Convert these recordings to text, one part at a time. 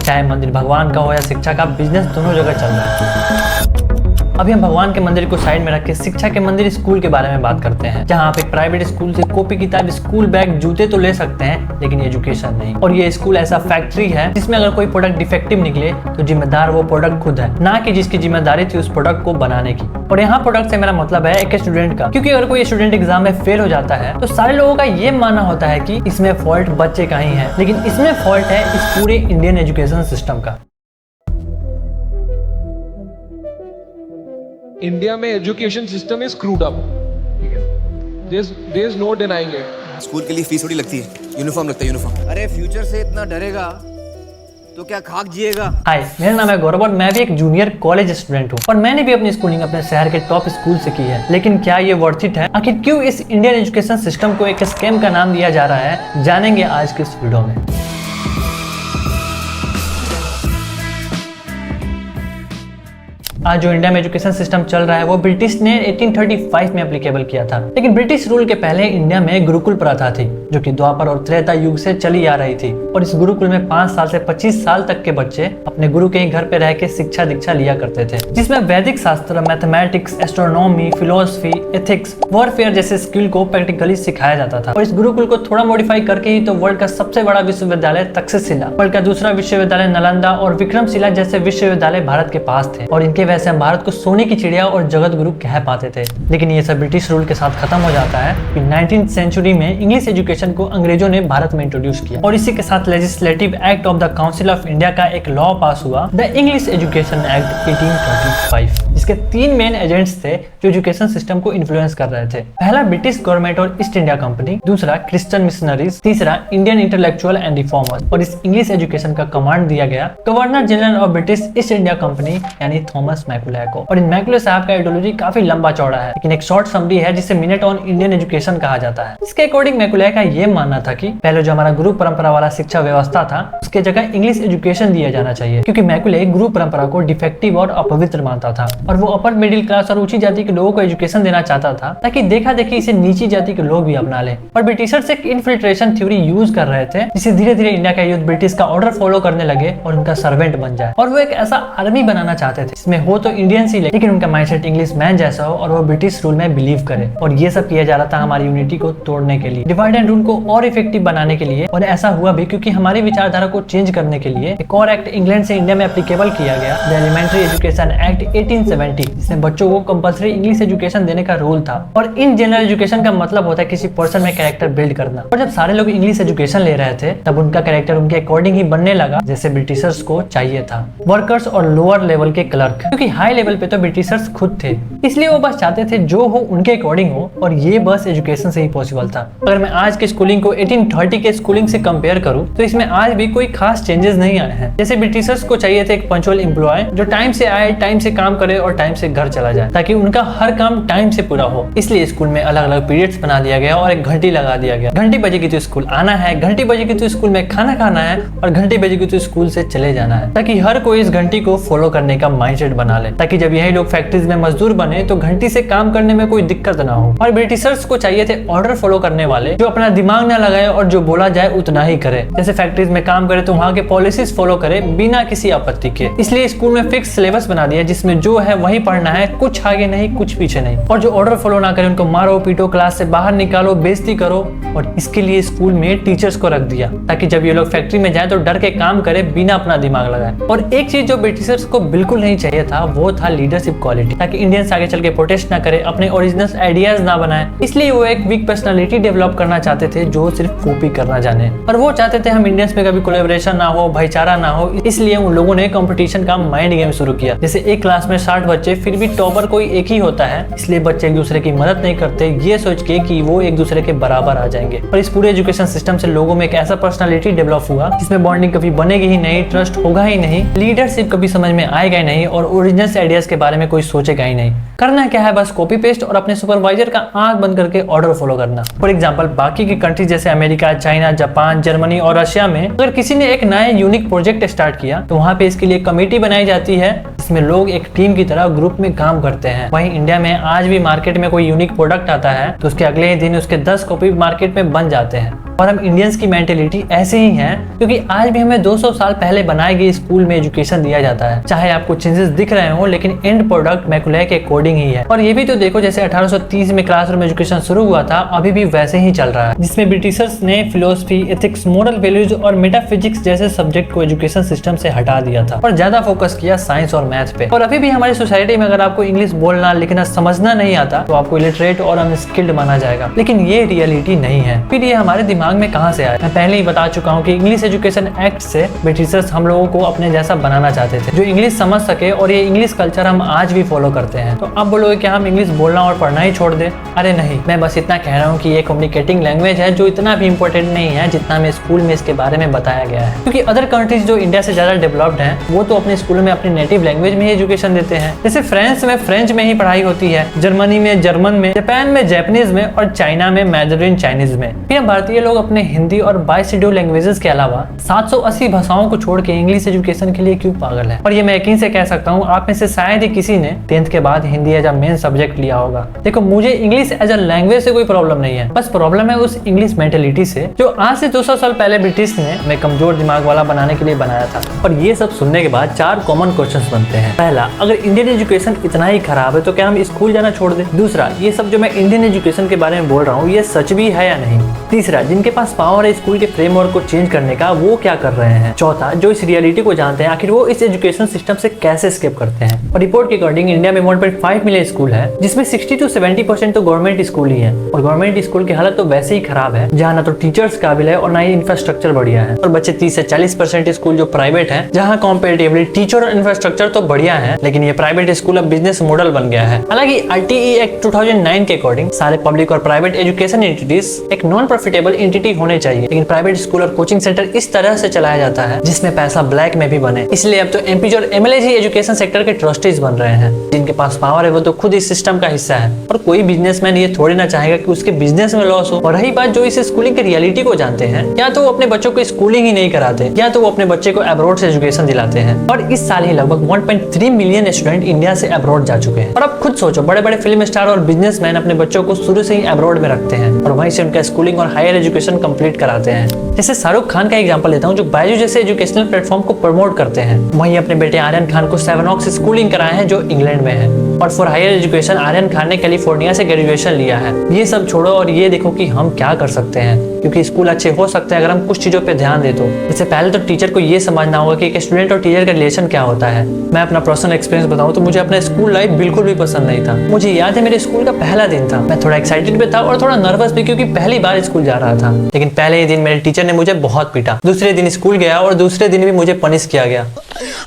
चाहे मंदिर भगवान का हो या शिक्षा का, बिजनेस दोनों जगह चल रहा है। अभी हम भगवान के मंदिर को साइड में रख के शिक्षा के मंदिर स्कूल के बारे में बात करते हैं, जहाँ आप एक प्राइवेट स्कूल से कॉपी किताब, स्कूल बैग, जूते तो ले सकते हैं, लेकिन एजुकेशन नहीं। और ये स्कूल ऐसा फैक्ट्री है जिसमें अगर कोई प्रोडक्ट डिफेक्टिव निकले तो जिम्मेदार वो प्रोडक्ट खुद है, ना कि जिसकी जिम्मेदारी थी उस प्रोडक्ट को बनाने की। और यहाँ प्रोडक्ट से मेरा मतलब है एक स्टूडेंट का, क्योंकि अगर कोई स्टूडेंट एग्जाम में फेल हो जाता है तो सारे लोगों का ये मानना होता है कि इसमें फॉल्ट बच्चे का ही है, लेकिन इसमें फॉल्ट है इस पूरे इंडियन एजुकेशन सिस्टम का। इंडिया में education system is screwed up, there is no denying it. School के लिए फीस थोड़ी लगती है, यूनिफॉर्म लगता है यूनिफॉर्म। अरे फ्यूचर से इतना डरेगा तो क्या खाक जिएगा। हाय, मेरा नाम है गौरव और मैं भी एक जूनियर कॉलेज स्टूडेंट हूँ और मैंने भी अपनी स्कूलिंग अपने शहर के टॉप स्कूल से की है। लेकिन क्या ये वर्थ इट है? आखिर क्यों इस इंडियन एजुकेशन सिस्टम को एक स्कैम का नाम दिया जा रहा है, जानेंगे आज के इस वीडियो में। आज जो इंडिया में एजुकेशन सिस्टम चल रहा है वो ब्रिटिश ने 1835 में एप्लीकेबल किया था, लेकिन ब्रिटिश रूल के पहले इंडिया में गुरुकुल प्रथा थी जो कि द्वापर और त्रेता युग से चली आ रही थी। और इस गुरुकुल में 5 साल से 25 साल तक के बच्चे अपने गुरु के ही घर पे रह के शिक्षा दीक्षा लिया करते थे, जिसमें वैदिक शास्त्र, mathematics, astronomy, philosophy, ethics, warfare जैसे स्किल को प्रैक्टिकली सिखाया जाता था। और इस गुरुकुल को थोड़ा मॉडिफाई करके ही तो वर्ल्ड का सबसे बड़ा विश्वविद्यालय तक्षशिला, वर्ल्ड का दूसरा विश्वविद्यालय नालंदा और विक्रमशिला जैसे विश्वविद्यालय भारत के पास थे। और इनके वैसे हम भारत को सोने की चिड़िया और जगत गुरु कह पाते थे। लेकिन ये सब ब्रिटिश रूल के साथ खत्म हो जाता है कि 19th सेंचुरी में इंग्लिश एजुकेशन को अंग्रेजों ने भारत में इंट्रोड्यूस किया और इसी के साथ legislative act of the council of India का एक लॉ पास हुआ, द इंग्लिश एजुकेशन एक्ट 1835, जिसके 3 मेन एजेंट्स थे जो एजुकेशन सिस्टम को इन्फ्लुएंस कर रहे थे। पहला ब्रिटिश गवर्नमेंट और ईस्ट इंडिया कंपनी, दूसरा क्रिश्चियन मिशनरीज, तीसरा इंडियन इंटेलेक्चुअल एंड रिफॉर्मर्स। और इस इंग्लिश एजुकेशन का कमांड दिया गया governor general of British east India company यानी थॉमस मैकुले को। और इन मैकुले साहब का आइडियोलॉजी काफी लंबा चौड़ा है, लेकिन एक शॉर्ट समरी है जिसे मिनट ऑन इंडियन एजुकेशन कहा जाता है। इसके अकॉर्डिंग मैकुले का ये मानना था कि पहले जो हमारा गुरु परंपरा वाला शिक्षा व्यवस्था था उसके जगह इंग्लिश एजुकेशन दिया जाना चाहिए, क्योंकि मैकुले गुरु परंपरा को डिफेक्टिव और अपवित्र मानता था और वो अपर मिडिल क्लास और ऊंची जाति के लोगों को एजुकेशन देना चाहता था ताकि देखा देखी इसे नीची जाति के लोग भी अपना ले। और ब्रिटिशर्स एक इन्फिल्ट्रेशन थ्योरी यूज कर रहे थे, जिससे धीरे धीरे इंडिया का यूथ ब्रिटिश का ऑर्डर फॉलो करने लगे और उनका सर्वेंट बन जाए। और वो एक ऐसा आर्मी बनाना चाहते थे जिसमें हो तो इंडियंस ही, लेकिन उनका माइंडसेट इंग्लिश मैन जैसा हो और वो ब्रिटिश रूल में बिलीव करे। और ये सब किया जा रहा था हमारी यूनिटी को तोड़ने के लिए, डिवाइड एंड रूल को और इफेक्टिव बनाने के लिए। और ऐसा हुआ भी क्योंकि हमारी विचारधारा को चेंज करने के लिए एक और एक्ट इंग्लैंड से इंडिया में एप्लीकेबल किया गया, द एलिमेंट्री एजुकेशन एक्ट 1870, जिसमें बच्चों को कंपलसरी इंग्लिश एजुकेशन देने का रूल था। और इन जनरल एजुकेशन का मतलब होता है किसी पर्सन में कैरेक्टर बिल्ड करना। और जब सारे लोग इंग्लिश एजुकेशन ले रहे थे तब उनका कैरेक्टर उनके अकॉर्डिंग ही बनने लगा जैसे ब्रिटिशर्स को चाहिए था। वर्कर्स और लोअर लेवल के क्लर्क, क्योंकि हाई लेवल पे तो ब्रिटिशर्स खुद थे, इसलिए वो बस चाहते थे जो हो उनके अकॉर्डिंग हो, और ये बस एजुकेशन से ही पॉसिबल था। अगर मैं आज के स्कूलिंग को 1830 के स्कूलिंग से कंपेयर करूं तो इसमें आज भी कोई खास चेंजेस नहीं आए हैं। जैसे ब्रिटिशर्स को चाहिए थे एक पंक्चुअल एम्प्लॉय जो टाइम से आए, टाइम से काम करे और टाइम से घर चला जाए, ताकि उनका हर काम टाइम से पूरा हो। इसलिए स्कूल में अलग अलग पीरियड्स बना दिया गया और एक घंटी लगा दिया गया, घंटी बजेगी तो स्कूल आना है, घंटी बजेगी तो स्कूल में खाना खाना है और घंटी बजेगी तो स्कूल से चले जाना है, ताकि हर कोई इस घंटी को फॉलो करने का माइंडसेट बना ले, ताकि जब यही लोग फैक्ट्रीज में मजदूर बने तो घंटी से काम करने में कोई दिक्कत ना हो। और ब्रिटिशर्स को चाहिए थे ऑर्डर फॉलो करने वाले जो अपना दिमाग ना लगाए और जो बोला जाए उतना ही करे। जैसे फैक्ट्रीज में काम करे तो वहाँ के पॉलिसीज फॉलो करे बिना किसी आपत्ति के। इसलिए स्कूल में फिक्स सिलेबस बना दिया जिसमें जो है वही पढ़ना है, कुछ आगे नहीं कुछ पीछे नहीं। और जो ऑर्डर फॉलो ना करे उनको मारो पीटो, क्लास से बाहर निकालो, बेइज्जती करो। और इसके लिए स्कूल में टीचर्स को रख दिया ताकि जब ये लोग फैक्ट्री में जाए तो डर के काम करे बिना अपना दिमाग लगाए। और एक चीज जो ब्रिटिशर्स को बिल्कुल नहीं चाहिए था वो था लीडरशिप क्वालिटी, ताकि इंडियंस आगे चल के प्रोटेस्ट ना करे, अपने ओरिजिनल आइडियाज ना बनाए। इसलिए वो एक वीक पर्सनालिटी डेवलप करना चाहते थे जो सिर्फ कॉपी करना जाने। और वो चाहते थे हम इंडियंस में कभी कोलैबोरेशन ना हो, भाईचारा ना हो। इसलिए उन लोगों ने कंपटीशन का माइंड गेम शुरू किया। जैसे एक क्लास में 60 बच्चे फिर भी टॉपर कोई एक ही होता है, इसलिए बच्चे एक दूसरे की मदद नहीं करते ये सोच के कि वो एक दूसरे के बराबर आ जाएंगे। और इस पूरे एजुकेशन सिस्टम से लोगों में एक ऐसा पर्सनालिटी डेवलप हुआ जिसमें बॉन्डिंग कभी बनेगी ही नहीं, ट्रस्ट होगा ही नहीं, लीडरशिप कभी समझ में आएगा ही नहीं और ओरिजिनल आइडियाज के बारे में कोई सोचेगा ही नहीं। करना क्या है, बस कॉपी पेस्ट और अपने सुपरवाइजर का आंख बंद करके ऑर्डर फॉलो करना। फॉर एग्जांपल बाकी की कंट्रीज जैसे अमेरिका, चाइना, जापान, जर्मनी और रशिया में अगर किसी ने एक नया यूनिक प्रोजेक्ट स्टार्ट किया तो वहाँ पे इसके लिए कमेटी बनाई जाती है जिसमें लोग एक टीम की तरह ग्रुप में काम करते हैं। वहीं इंडिया में आज भी मार्केट में कोई यूनिक प्रोडक्ट आता है तो उसके अगले ही दिन उसके 10 कॉपी मार्केट में बन जाते हैं और हम इंडियंस की मेंटेलिटी ऐसे ही है, क्योंकि आज भी हमें 200 साल पहले बनाई गई स्कूल में एजुकेशन दिया जाता है। चाहे आपको चेंजेस दिख रहे हो, लेकिन एंड प्रोडक्ट मैकुले के अकॉर्डिंग ही है। और ये भी तो देखो, जैसे 1830 में क्लासरूम एजुकेशन शुरू हुआ था, अभी भी वैसे ही चल रहा है, जिसमें ब्रिटिशर्स ने फिलोसफी, एथिक्स, मोरल वैल्यूज और मेटाफिजिक्स जैसे सब्जेक्ट को एजुकेशन सिस्टम से हटा दिया था और ज्यादा फोकस किया साइंस और मैथ पे। और अभी भी हमारी सोसाइटी में अगर आपको इंग्लिश बोलना, लिखना, समझना नहीं आता तो आपको इलिटरेट और अनस्किल्ड माना जाएगा, लेकिन ये रियलिटी नहीं है। फिर ये हमारे दिमाग में कहां से आया? मैं पहले ही बता चुका हूँ कि इंग्लिश एजुकेशन एक्ट से ब्रिटिशर्स हम लोगों को अपने जैसा बनाना चाहते थे, जो इंग्लिश समझ सके, और ये इंग्लिश कल्चर हम आज भी फॉलो करते हैं। तो अब बोलोगे कि हम इंग्लिश बोलना और पढ़ना ही छोड़ दे? अरे नहीं, मैं बस इतना कह रहा हूँ कि ये कम्युनिकेटिंग लैंग्वेज है जो इतना भी इंपॉर्टेंट नहीं है जितना में स्कूल में इसके बारे में बताया गया है। क्योंकि अदर कंट्रीज जो इंडिया से ज्यादा डेवलप्ड हैं, वो तो अपने स्कूलों में अपनी नेटिव लैंग्वेज में ही एजुकेशन देते हैं। जैसे फ्रांस में फ्रेंच में ही पढ़ाई होती है, जर्मनी में जर्मन में, जापान में जैपनीज में और चाइना में मैंडरिन चाइनीज में। फिर भारतीय लोग अपने हिंदी और 22 शेड्यूल लैंग्वेजेस के अलावा 780 भाषाओं को छोड़ के इंग्लिश एजुकेशन के लिए क्यों पागल है? और ये मैं यकीन से कह सकता हूँ, आप में से शायद ही किसी ने 10th के बाद Hindi as a main subject लिया होगा। देखो, मुझे इंग्लिश एज अ लैंग्वेज से कोई प्रॉब्लम नहीं है, बस प्रॉब्लम है उस इंग्लिश मेंटेलिटी से जो आज से 200 साल पहले ब्रिटिश ने हमें कमजोर दिमाग वाला बनाने के लिए बनाया था। और ये सब सुनने के बाद 4 कॉमन क्वेश्चंस बनते हैं। पहला, अगर इंडियन एजुकेशन इतना ही खराब है तो क्या हम स्कूल जाना छोड़ दें? दूसरा, ये सब जो मैं इंडियन एजुकेशन के बारे में बोल रहा हूँ, ये सच भी है या नहीं? तीसरा, जिनके पास पावर है स्कूल के फ्रेमवर्क को चेंज करने का, वो क्या कर रहे हैं? चौथा, जो इस रियलिटी को जानते हैं, आखिर वो इस एजुकेशन सिस्टम से कैसे एस्केप करते हैं? और रिपोर्ट के अकॉर्डिंग इंडिया में 1.5 मिलियन स्कूल है, जिसमें 60 to 70% तो गवर्नमेंट स्कूल ही है। और गवर्नमेंट स्कूल की हालत तो वैसे ही खराब है, जहाँ ना तो टीचर्स काबिल है और ना ही इंफ्रास्ट्रक्चर बढ़िया है। और बच्चे 30 से 40% स्कूल जो प्राइवेट है, जहाँ कंपैरेटिवली टीचर और इंफ्रास्ट्रक्चर तो बढ़िया है, लेकिन ये प्राइवेट स्कूल अब बिजनेस मॉडल बन गया है। हालांकि RTE एक्ट 2009 के अकॉर्डिंग सारे पब्लिक और प्राइवेट एजुकेशन एंटिटीज एक नॉन प्रॉफिटेबल एंटिटी होने चाहिए, लेकिन प्राइवेट स्कूल और कोचिंग सेंटर इस तरह से चलाया जाता है जिसमें पैसा ब्लैक में भी बने। इसलिए अब तो MP और MLA ही एजुकेशन सेक्टर के ट्रस्टीज बन रहे हैं। जिनके पास पावर है वो तो खुद इस सिस्टम का हिस्सा है, और कोई बिजनेसमैन ये थोड़ी ना चाहेगा कि उसके बिजनेस में लॉस हो। और रही बात जो इस स्कूलिंग की रियलिटी को जानते हैं, या तो वो अपने बच्चों को स्कूलिंग ही नहीं कराते, या तो वो अपने बच्चे को अब्रॉड से एजुकेशन दिलाते हैं। और इस साल ही लगभग 1.3 मिलियन स्टूडेंट इंडिया से अब्रॉड जा चुके हैं। और अब खुद सोचो, बड़े बड़े फिल्म स्टार और बिजनेसमैन अपने बच्चों को शुरू से ही अब्रॉड में रखते हैं और वहीं से उनका स्कूलिंग और हायर एजुकेशन कंप्लीट कराते हैं। जैसे शाहरुख खान का एग्जांपल लेता हूं, जो बायजू जैसे एजुकेशनल प्लेटफॉर्म को प्रमोट करते हैं। वहीं अपने बेटे आर्यन खान को 7 Oaks से स्कूलिंग कराए हैं, जो इंग्लैंड में है। और for higher education Aryan Khan ने कैलिफोर्निया से ग्रेजुएशन लिया है। ये सब छोड़ो और ये देखो कि हम क्या कर सकते हैं, क्योंकि स्कूल अच्छे हो सकते हैं अगर हम कुछ चीजों पे ध्यान दे तो। इससे पहले तो टीचर को ये समझना होगा कि एक स्टूडेंट और टीचर का रिलेशन क्या होता है। मैं अपना पर्सनल एक्सपीरियंस बताऊं तो मुझे अपना स्कूल लाइफ बिल्कुल भी पसंद नहीं था। मुझे याद है मेरे स्कूल का पहला दिन था, मैं थोड़ा एक्साइटेड भी था और थोड़ा नर्वस भी, क्योंकि पहली बार स्कूल जा रहा था। लेकिन पहले ही दिन मेरे टीचर ने मुझे बहुत पीटा। दूसरे दिन स्कूल गया और दूसरे दिन भी मुझे पनिश किया गया।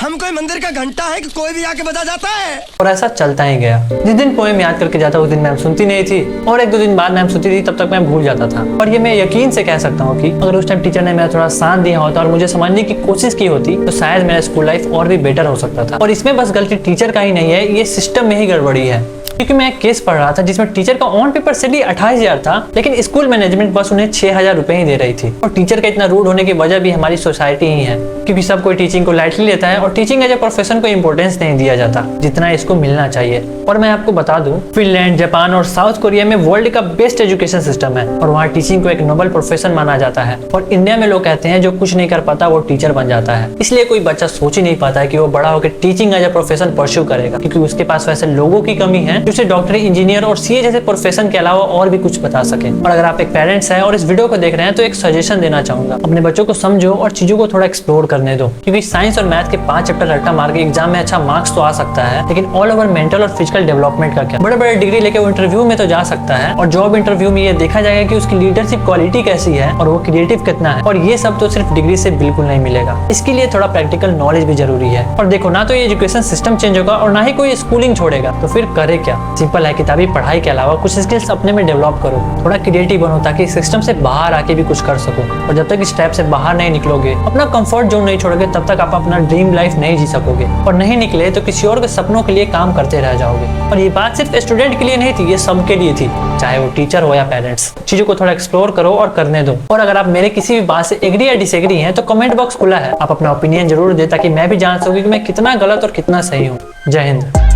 हम कोई मंदिर का घंटा है कि कोई भी आके बजा जाता है? और ऐसा चलता ही गया। जिस दिन पोएम याद करके जाता उस दिन मैम सुनती नहीं थी, और 1-2 दिन बाद मैम सुनती थी, तब तक मैं भूल जाता था। और ये मैं यकीन से कह सकता हूँ कि अगर उस टाइम टीचर ने मेरा थोड़ा साथ दिया होता और मुझे समझने की कोशिश की होती तो शायद मेरा स्कूल लाइफ और भी बेटर हो सकता था। और इसमें बस गलती टीचर का ही नहीं है, ये सिस्टम में ही गड़बड़ी है। क्योंकि मैं एक केस पढ़ रहा था जिसमें टीचर का ऑन पेपर सैलरी 28,000 था, लेकिन स्कूल मैनेजमेंट बस उन्हें 6,000 रुपए ही दे रही थी। और टीचर का इतना रूड होने की वजह भी हमारी सोसाइटी ही है, क्योंकि सब कोई टीचिंग को लाइटली लेता है और टीचिंग एज ए प्रोफेशन को इंपॉर्टेंस नहीं दिया जाता जितना इसको मिलना चाहिए। और मैं आपको बता दूं, फिनलैंड, जापान और साउथ कोरिया में वर्ल्ड का बेस्ट एजुकेशन सिस्टम है और वहाँ टीचिंग को एक नोबल प्रोफेशन माना जाता है। और इंडिया में लोग कहते हैं जो कुछ नहीं कर पाता वो टीचर बन जाता है। इसलिए कोई बच्चा सोच ही नहीं पाता है कि वो बड़ा होकर teaching as a profession pursue करेगा, क्योंकि उसके पास वैसे लोगों की कमी है जो उसे डॉक्टरी, इंजीनियर और CA जैसे प्रोफेशन के अलावा और भी कुछ बता सके। और अगर आप एक पेरेंट्स हैं और इस वीडियो को देख रहे हैं तो एक सजेशन देना चाहूंगा, अपने बच्चों को समझो और चीजों को थोड़ा एक्सप्लोर करने दो। क्योंकि साइंस और मैथ के 5 चैप्टर रट्टा मार के एग्जाम में अच्छा मार्क्स तो आ सकता है, लेकिन ऑल ओवर मेंटल और फिजिकल डेवलपमेंट का क्या? बड़े बड़े डिग्री लेके वो इंटरव्यू में तो जा सकता है, और जॉब इंटरव्यू में ये देखा जाएगा कि उसकी लीडरशिप क्वालिटी कैसी है और वो क्रिएटिव कितना है। और ये सब तो सिर्फ डिग्री से बिल्कुल नहीं मिलेगा, इसके लिए थोड़ा प्रैक्टिकल नॉलेज भी जरूरी है। और देखो, ना तो ये एजुकेशन सिस्टम चेंज होगा और ना ही कोई स्कूलिंग छोड़ेगा, तो फिर करे क्या? सिंपल है, किताबी पढ़ाई के अलावा कुछ स्किल्स अपने में डेवलप करो, थोड़ा क्रिएटिव बनो, ताकि सिस्टम से बाहर आके भी कुछ कर सको। और जब तक इस स्टेप से बाहर नहीं निकलोगे, अपना कंफर्ट जोन नहीं छोड़ोगे, तब तक आप अपना ड्रीम लाइफ नहीं जी सकोगे। और नहीं निकले तो किसी और के सपनों के लिए काम करते रह जाओगे। और ये बात सिर्फ स्टूडेंट के लिए नहीं थी, ये सबके लिए थी, चाहे वो टीचर हो या पेरेंट्स। चीजों को थोड़ा एक्सप्लोर करो और करने दो। और अगर आप मेरे किसी भी बात से एग्री या डिसएग्री हैं तो कमेंट बॉक्स खुला है, आप अपना ओपिनियन जरूर दे, ताकि मैं भी जान सकूं कि मैं कितना गलत और कितना सही हूँ। जय हिंद।